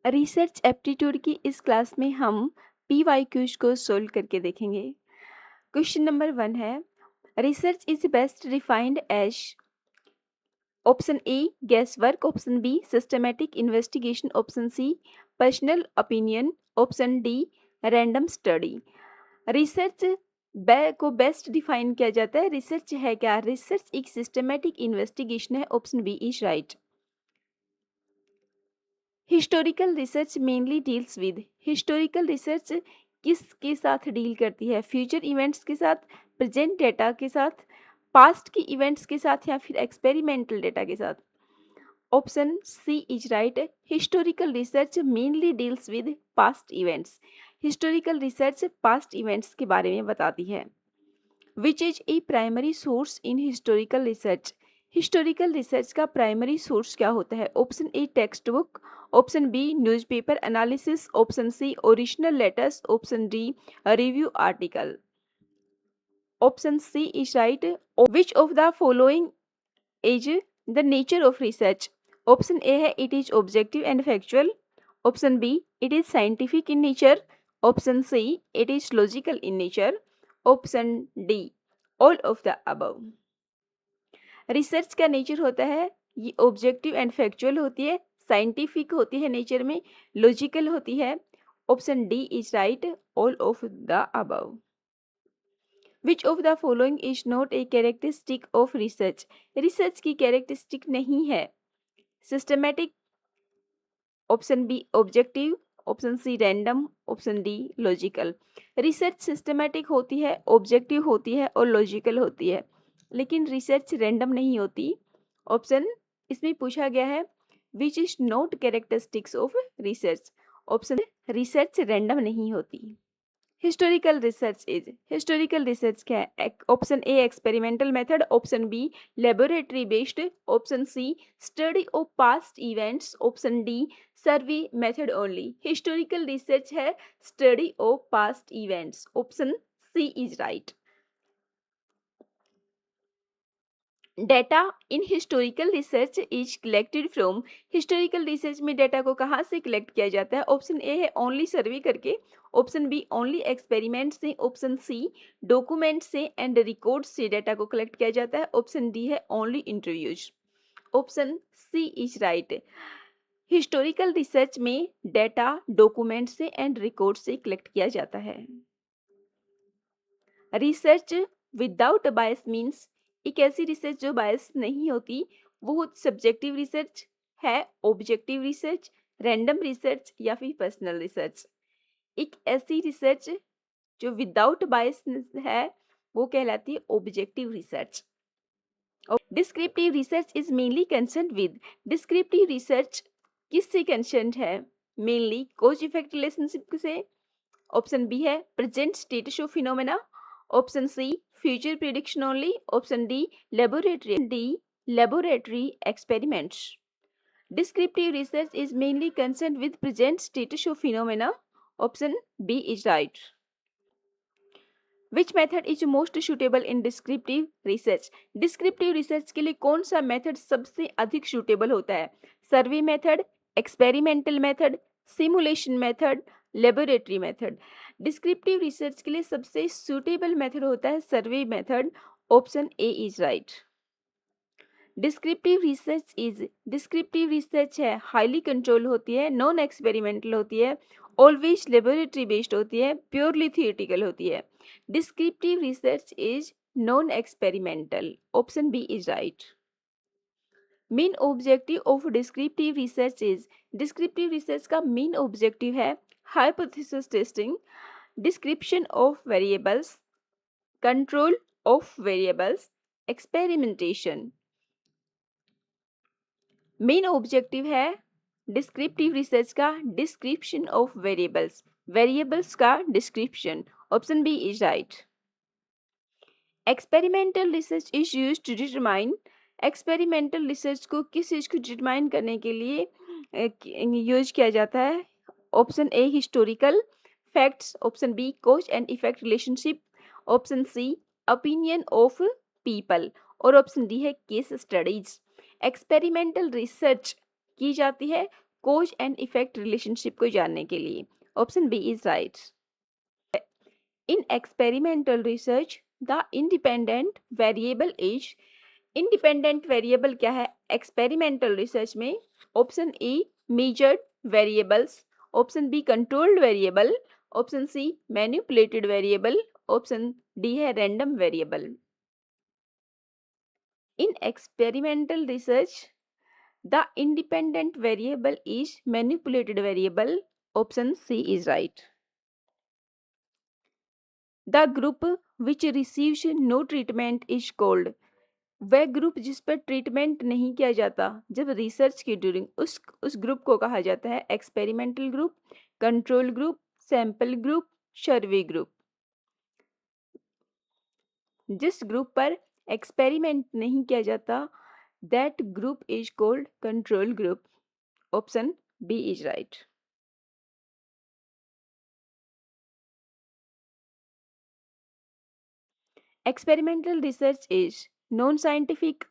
Research aptitude की इस class में हम PYQs को सोल्व करके देखेंगे। क्वेश्चन नंबर 1 है, research is best defined as option A guess work, option B systematic investigation, option C personal opinion, option D random study. Research को best define किया जाता है। रिसर्च है क्या? रिसर्च एक सिस्टमैटिक इन्वेस्टिगेशन है। Option B is right. Historical research mainly deals with, historical research किसके साथ डील करती है? फ्यूचर इवेंट्स के साथ, प्रेजेंट डेटा के साथ, पास्ट की इवेंट्स के साथ, या फिर एक्सपेरिमेंटल डेटा के साथ। Option C is right. Historical research mainly deals with past events. Historical research past events के बारे में बताती है। Which is a primary source in historical research. Historical research का प्राइमरी सोर्स क्या होता है? Option A textbook, option B newspaper analysis, option C original letters, option D review article. Option C is right. Which of the following is the nature of research. Option A है it is objective and factual, option B it is scientific in nature, option see it is logical in nature, option D all of the above. Research का nature होता है ये objective and factual होती है, scientific होती है nature में, logical होती है। Option D is right, all of the above. Which of the following is not a characteristic of research. Research की कैरेक्टरिस्टिक नहीं है। Systematic, option B objective, option C random, option D logical. Research systematic होती है, objective होती है और logical होती है, लेकिन रिसर्च रैंडम नहीं होती। ऑप्शन इसमें पूछा गया है which is not characteristics of research. Option research random नहीं होती। Historical research is, historical research क्या है? Option A experimental method, option B laboratory based, option C study of past events, option D survey method only. Historical research है study of past events. Option C is right. Data in historical research is collected from, historical research में data को कहाँ से collect किया जाता है? Option ए है only survey करके, ऑप्शन बी ओनली एक्सपेरिमेंट से, ऑप्शन सी डॉक्यूमेंट से एंड रिकॉर्ड से डेटा को कलेक्ट किया जाता है, ऑप्शन डी है only interviews. Option C is right. Historical research में डेटा डॉक्यूमेंट से एंड रिकॉर्ड से कलेक्ट किया जाता है। रिसर्च विदाउट बायस मीन्स, एक ऐसी रिसर्च जो बायस नहीं होती, वो सब्जेक्टिव रिसर्च है, ऑब्जेक्टिव रिसर्च, रैंडम रिसर्च या फिर पर्सनल रिसर्च। एक ऐसी रिसर्च जो विदाउट बायस है वो कहलाती है objective research. Descriptive research is mainly concern with, descriptive research किससे कंसर्न है? मेनली कॉज इफेक्ट रिलेशनशिप से। ऑप्शन बी है present status of phenomena, option C future prediction only, option D laboratory experiments. Descriptive research is mainly concern with present status of phenomena, option B is right. Which method is most suitable in descriptive research, descriptive research के लिए कौन सा method सबसे अधिक suitable होता है? Survey method, experimental method, simulation method, laboratory method. Descriptive research के लिए सबसे सुटेबल मेथड होता है survey method, option A is right. Descriptive research is, descriptive research है हाईली कंट्रोल होती है, नॉन एक्सपेरिमेंटल होती है, ऑलवेज लेबोरेटरी बेस्ड होती है, प्योरली थियोरिटिकल होती है। Descriptive research is non experimental, option B is right. Main objective of descriptive research is, descriptive research का मेन ऑब्जेक्टिव है hypothesis testing, description of variables, control of variables, experimentation. Main objective है descriptive research का description of variables, variables का description, option B is right. Experimental research is used to determine, experimental research को किस चीज को determine करने के लिए यूज किया जाता है? Option A historical facts, option B cause and effect relationship, option C opinion of people, और ऑप्शन डी है केस स्टडीज। एक्सपेरिमेंटल रिसर्च की जाती है कोज एंड इफेक्ट रिलेशनशिप को जानने के लिए। Option B is right. In experimental research the independent variable is, independent variable क्या है एक्सपेरिमेंटल रिसर्च में? Option A measured variables, option B controlled variable, option C manipulated variable, option D है random variable. In experimental research the independent variable is manipulated variable, option C is right. The group which receives no treatment is called, वह group जिस पर treatment नहीं किया जाता जब research के during, उस ग्रुप को कहा जाता है experimental group, control group, sample group, survey group. जिस ग्रुप पर एक्सपेरिमेंट नहीं किया जाता that group is called control group, option B is right. Experimental research is non-scientific.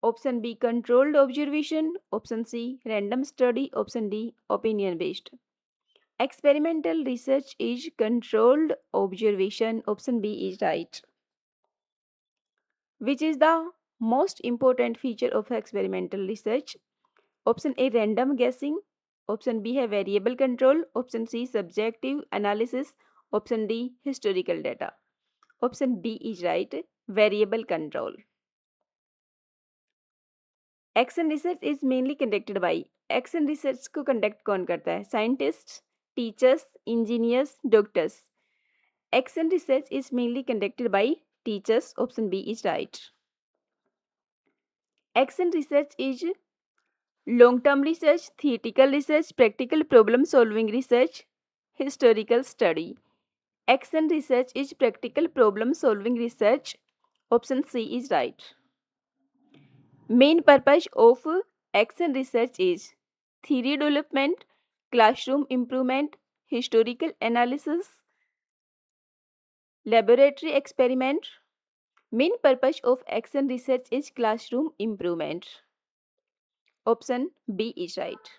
Option B controlled observation. Option C random study. Option D opinion based. Experimental research is controlled observation. Option B is right. Which is the most important feature of experimental research? Option A random guessing. Option B है variable control. Option C subjective analysis. Option D historical data. Option B is right, variable control. Action research is mainly conducted by, action research को conduct कौन करता है? Scientists, teachers, engineers, doctors. Action research is mainly conducted by teachers. Option B is right. Action research is long-term research, theoretical research, practical problem-solving research, historical study. Action research is practical problem-solving research. Option C is right. Main purpose of action research is theory development, classroom improvement, historical analysis, laboratory experiment. Main purpose of action research is classroom improvement. Option B is right.